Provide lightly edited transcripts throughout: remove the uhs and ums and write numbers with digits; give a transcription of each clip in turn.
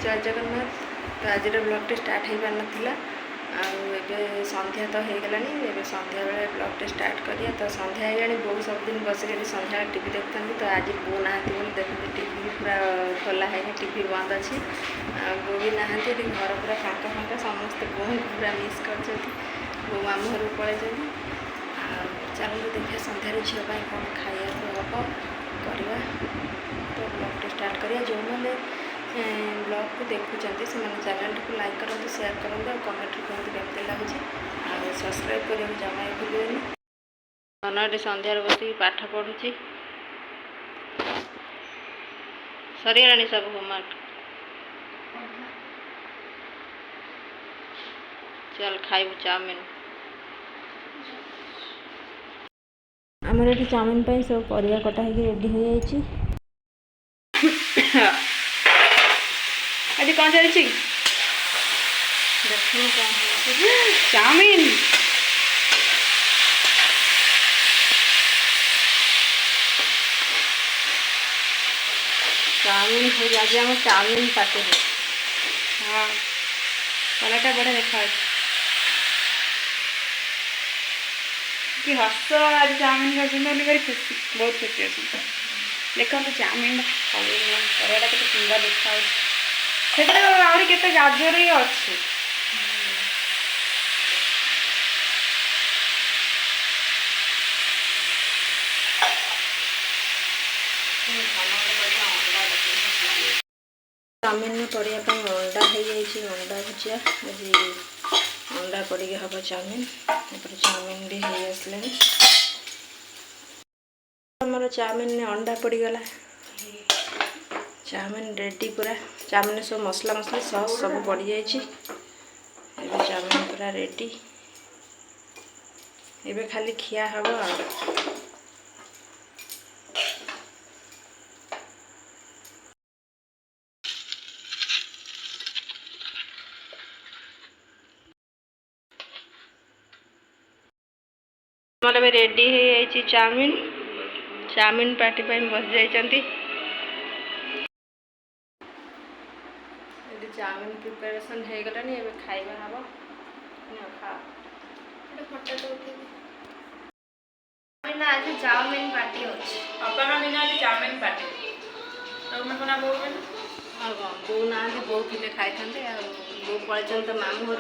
जय जगन्नाथ। तो आज ब्लॉगटे स्टार्ट हो पार नाला आबे संध्या तो हो गलानी एबे संध्या बेले ब्लॉगटे स्टार्ट करिया। तो संध्या हो बो सबदिन बसिक संध्या टीवी देखता तो आज बो ना देखते टीवी पूरा खोला है टीवी बंद अच्छी बो भी ना घर पूरा फाँका फाँका समस्ते बो पूरा मिस कर बो मामू घर पलि चलो देखिए संध्यार झील कौन खाया हम करवा। तो ब्लॉगटे स्टार्ट करिया। जो मैंने ब्लॉग को देखुं से चैनल को लाइक करूँ शेयर करूँ और कमेंट कहते केमती लगुच आ सब्सक्राइब करने जमा भूलें। मनटे संध्यार बस पाठ पढ़ुची सरीगलानी सब होमवर्क। चल खाइबू चाउमिन। आमर ये चाउमिन पर सब परिया कटा हो रेडी हो जाए। आज कौन चलती चाउमिन चाउमिन हो जाए। आम चाउमिन पार्टी है। हाँ कलरटा बढ़िया देखा कि हस आज चाउमिन खाई खुशी बहुत खुशी अच्छी। देखो चाउमिन परियाटा के सुंदर देखा से आहरी के गाजर ही अच्छे। चाउमिन पड़िया अंडा हो जाए अंडा भुजिया अंडा पड़ी हम चाउमिन चाउमिन भी हो आसले आमर चाउमिन अंडा पड़गला चाउमिन रेडी पूरा। चाउमिन सब मसला मसला सॉस सब पड़ जाए चाउमिन पूरा रेडी एबे खाली खिया हम। हमारे रेडी हो चाउमिन चाउमिन पार्टी पर बस जाइए। चाउमिन प्रिपेरेसन हो गलानी एबे खाइबा हम खा फोटो तो उठे आज चाउमिन पार्टी अच्छे अपना बिना आज चाउमिन पार्टी तुम कौन बो हाँ बो ना बो किले खाई था बो पलि तो मामू घर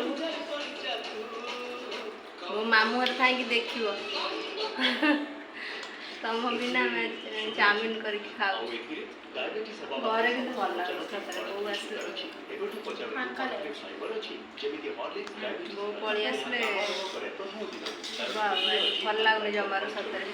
मो मामू घर खाई देख तुम बिना चाउमिन करके खाऊ घर कि भल लगे बो पलि आसले भल लगुनि जमार सतरे।